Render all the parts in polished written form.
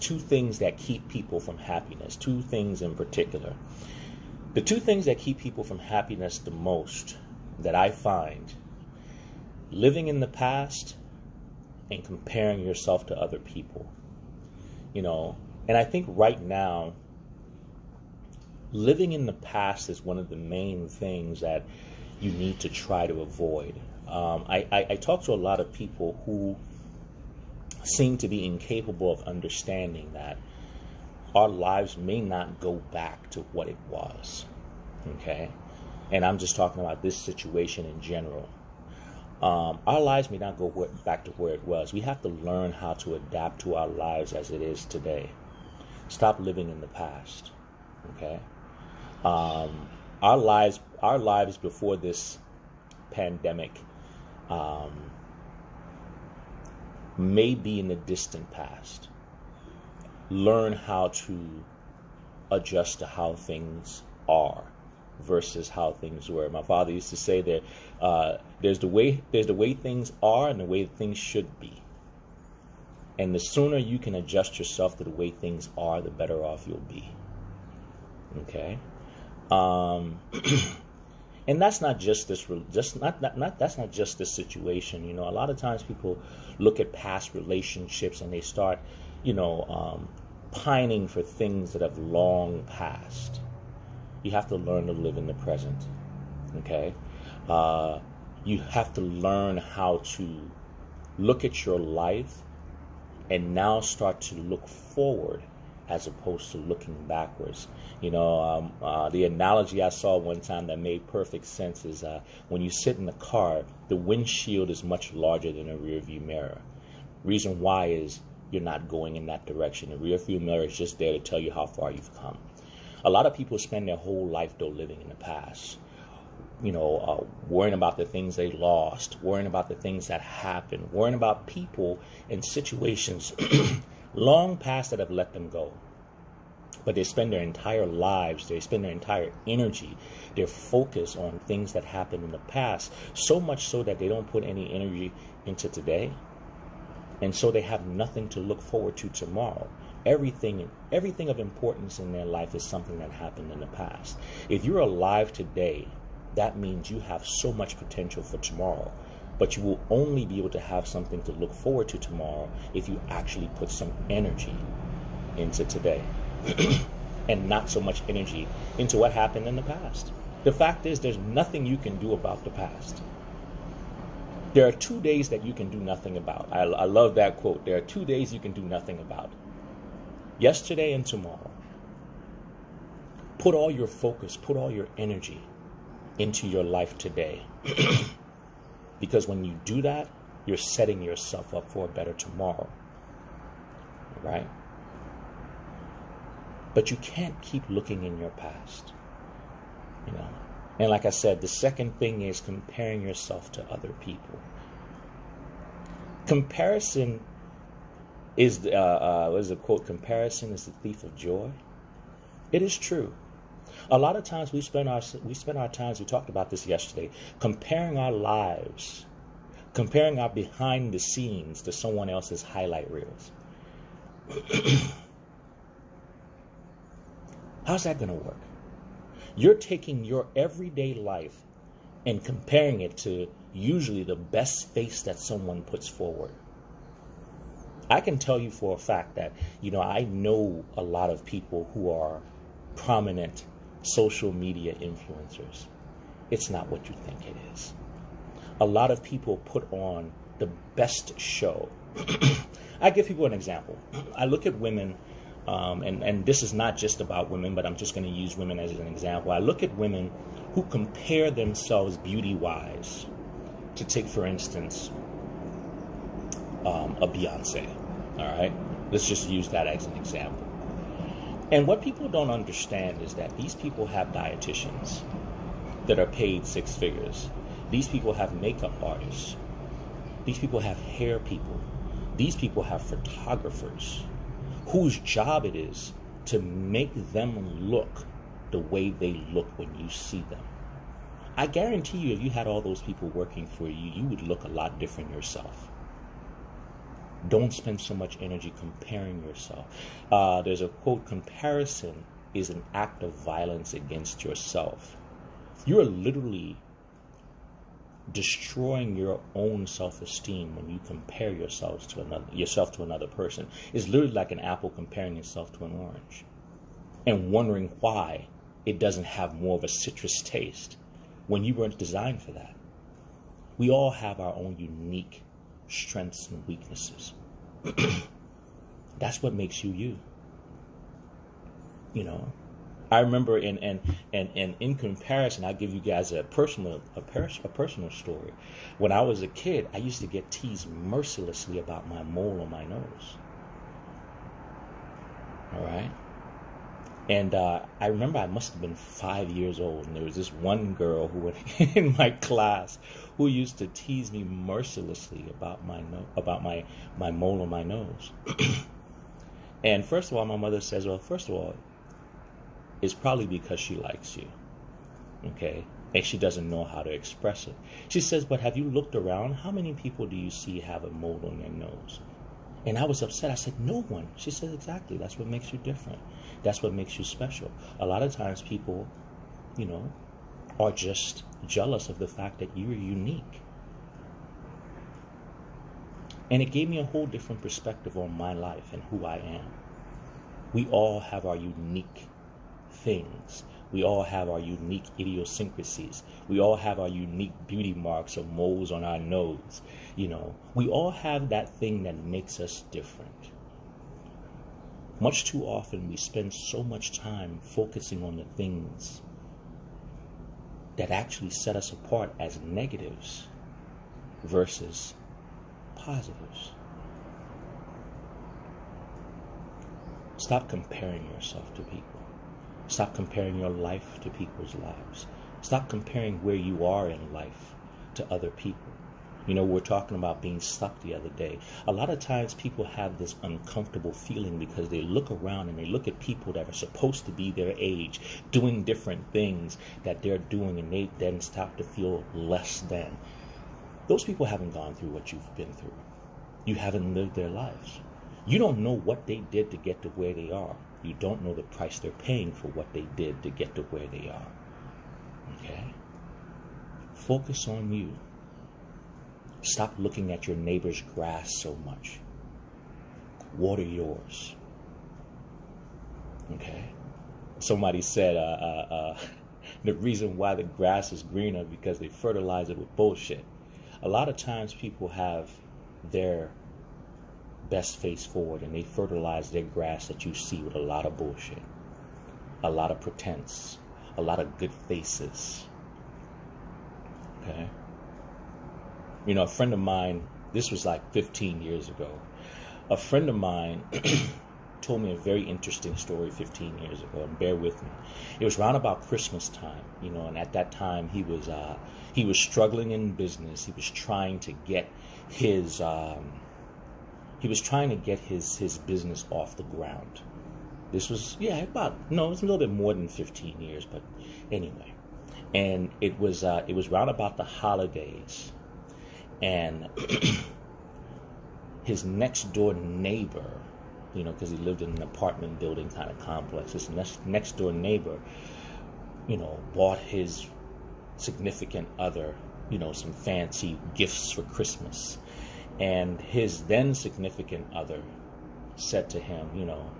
two things that keep people from happiness, two things in particular. The two things that keep people from happiness the most that I find: living in the past and comparing yourself to other people. And I think right now, living in the past is one of the main things that you need to try to avoid. I talk to a lot of people who seem to be incapable of understanding that our lives may not go back to what it was. Okay? And I'm just talking about this situation in general. Our lives may not go back to where it was. We have to learn how to adapt to our lives as it is today. Stop living in the past. Okay? Our lives before this pandemic may be in the distant past. Learn how to adjust to how things are versus how things were. My father used to say that there's the way things are and the way things should be. And the sooner you can adjust yourself to the way things are, the better off you'll be. Okay? And that's not just this. That's not just this situation. A lot of times people look at past relationships and they start, pining for things that have long passed. You have to learn to live in the present. Okay, you have to learn how to look at your life and now start to look forward as opposed to looking backwards. The analogy I saw one time that made perfect sense is when you sit in the car, the windshield is much larger than a rear view mirror. Reason why is you're not going in that direction. The rear view mirror is just there to tell you how far you've come. A lot of people spend their whole life, though, living in the past. Worrying about the things they lost, worrying about the things that happened, worrying about people and situations long past that have let them go. But they spend their entire lives, they spend their entire energy, their focus on things that happened in the past, so much so that they don't put any energy into today. And so they have nothing to look forward to tomorrow. Everything of importance in their life is something that happened in the past. If you're alive today, that means you have so much potential for tomorrow. But you will only be able to have something to look forward to tomorrow if you actually put some energy into today and not so much energy into what happened in the past. The fact is, there's nothing you can do about the past. There are 2 days that you can do nothing about. I love that quote. There are 2 days you can do nothing about. Yesterday and tomorrow. Put all your focus, put all your energy into your life today. Because when you do that, you're setting yourself up for a better tomorrow. Right? But you can't keep looking in your past. And like I said, the second thing is comparing yourself to other people. Comparison is, what is the quote? Comparison is the thief of joy. It is true. A lot of times we spend our times, we talked about this yesterday, comparing our lives, comparing our behind the scenes to someone else's highlight reels. How's that going to work? You're taking your everyday life and comparing it to usually the best face that someone puts forward. I can tell you for a fact that, I know a lot of people who are prominent social media influencers. It's not what you think it is. A lot of people put on the best show. I give people an example. I look at women, and this is not just about women, but I'm just going to use women as an example. I look at women who compare themselves beauty-wise to take, for instance, a Beyonce. All right? Let's just use that as an example. And what people don't understand is that these people have dietitians that are paid six figures. These people have makeup artists. These people have hair people. These people have photographers whose job it is to make them look the way they look when you see them. I guarantee you, if you had all those people working for you, you would look a lot different yourself. Don't spend so much energy comparing yourself. There's a quote, comparison is an act of violence against yourself. You are literally destroying your own self-esteem when you compare yourself to another person. It's literally like an apple comparing itself to an orange and wondering why it doesn't have more of a citrus taste when you weren't designed for that. We all have our own unique strengths and weaknesses. That's what makes you you. You know, I remember in comparison, I'll give you guys a personal story. When I was a kid, I used to get teased mercilessly about my mole on my nose. All right. And I remember I must have been 5 years old, and there was this one girl who was in my class who used to tease me mercilessly about my mole on my nose. And first of all, my mother says, well, first of all, it's probably because she likes you, okay? And she doesn't know how to express it. She says, but have you looked around? How many people do you see have a mole on their nose? And I was upset. I said, no one. She said, exactly. That's what makes you different. That's what makes you special. A lot of times people, you know, are just jealous of the fact that you're unique. And it gave me a whole different perspective on my life and who I am. We all have our unique things. We all have our unique idiosyncrasies. We all have our unique beauty marks or moles on our nose. You know, we all have that thing that makes us different. Much too often we spend so much time focusing on the things that actually set us apart as negatives versus positives. Stop comparing yourself to people. Stop comparing your life to people's lives. Stop comparing where you are in life to other people. You know, we're talking about being stuck the other day. A lot of times people have this uncomfortable feeling because they look around and they look at people that are supposed to be their age doing different things that they're doing, and they then start to feel less than. Those people haven't gone through what you've been through. You haven't lived their lives. You don't know what they did to get to where they are. You don't know the price they're paying for what they did to get to where they are. Okay? Focus on you. Stop looking at your neighbor's grass so much. Water yours. Okay? Somebody said the reason why the grass is greener because they fertilize it with bullshit. A lot of times people have their best face forward and they fertilize their grass that you see with a lot of bullshit, a lot of pretense, a lot of good faces. Okay? You know, a friend of mine, this was like 15 years ago, a friend of mine told me a very interesting story 15 years ago, and bear with me. It was around about Christmas time, you know, and at that time he was struggling in business. He was trying to get his his business off the ground. This was, it was a little bit more than 15 years, but anyway. And it was round about the holidays, and his next door neighbor, you know, because he lived in an apartment building kind of complex, his next door neighbor, you know, bought his significant other, you know, some fancy gifts for Christmas. And his then significant other said to him, you know,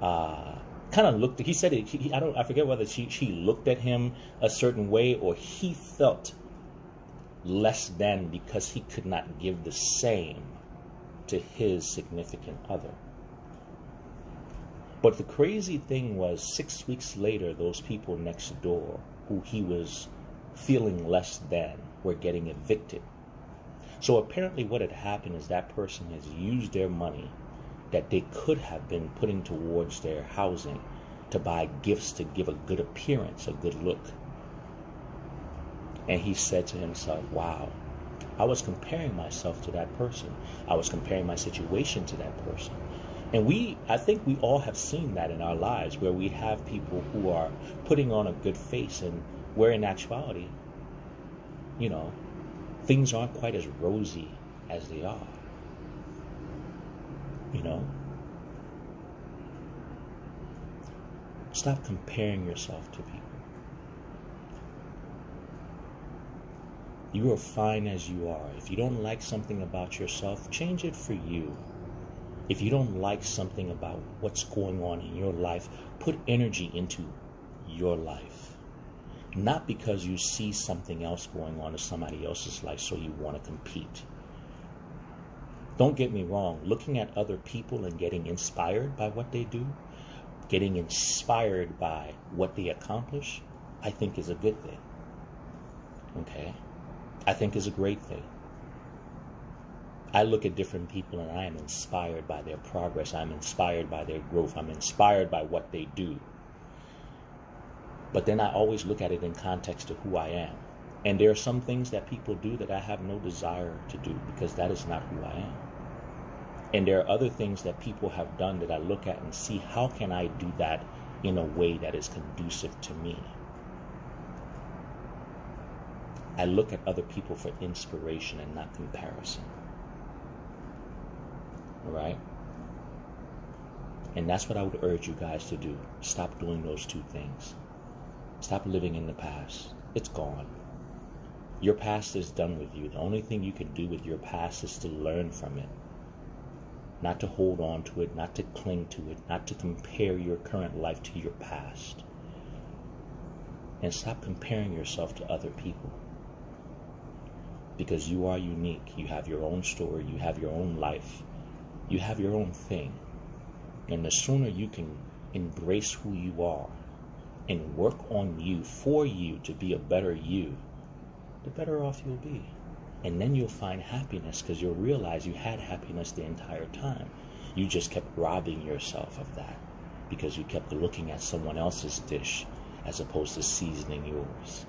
kind of looked. He said I forget whether she looked at him a certain way or he felt less than because he could not give the same to his significant other. But the crazy thing was, 6 weeks later, those people next door who he was feeling less than were getting evicted. So apparently what had happened is that person has used their money that they could have been putting towards their housing to buy gifts to give a good appearance, a good look. And he said to himself, wow, I was comparing myself to that person. I was comparing my situation to that person. And I think we all have seen that in our lives, where we have people who are putting on a good face and where in actuality, you know, things aren't quite as rosy as they are. You know? Stop comparing yourself to people. You are fine as you are. If you don't like something about yourself, change it for you. If you don't like something about what's going on in your life, put energy into your life. Not because you see something else going on in somebody else's life, so you want to compete. Don't get me wrong. Looking at other people and getting inspired by what they do, getting inspired by what they accomplish, I think is a good thing. Okay? I think is a great thing. I look at different people and I am inspired by their progress. I'm inspired by their growth. I'm inspired by what they do. But then I always look at it in context of who I am. And there are some things that people do that I have no desire to do because that is not who I am. And there are other things that people have done that I look at and see, how can I do that in a way that is conducive to me? I look at other people for inspiration and not comparison. All right? And that's what I would urge you guys to do. Stop doing those two things. Stop living in the past. It's gone. Your past is done with you. The only thing you can do with your past is to learn from it. Not to hold on to it, not to cling to it, not to compare your current life to your past. And stop comparing yourself to other people. Because you are unique. You have your own story. You have your own life. You have your own thing. And the sooner you can embrace who you are and work on you, for you to be a better you, the better off you'll be. And then you'll find happiness, because you'll realize you had happiness the entire time. You just kept robbing yourself of that because you kept looking at someone else's dish as opposed to seasoning yours.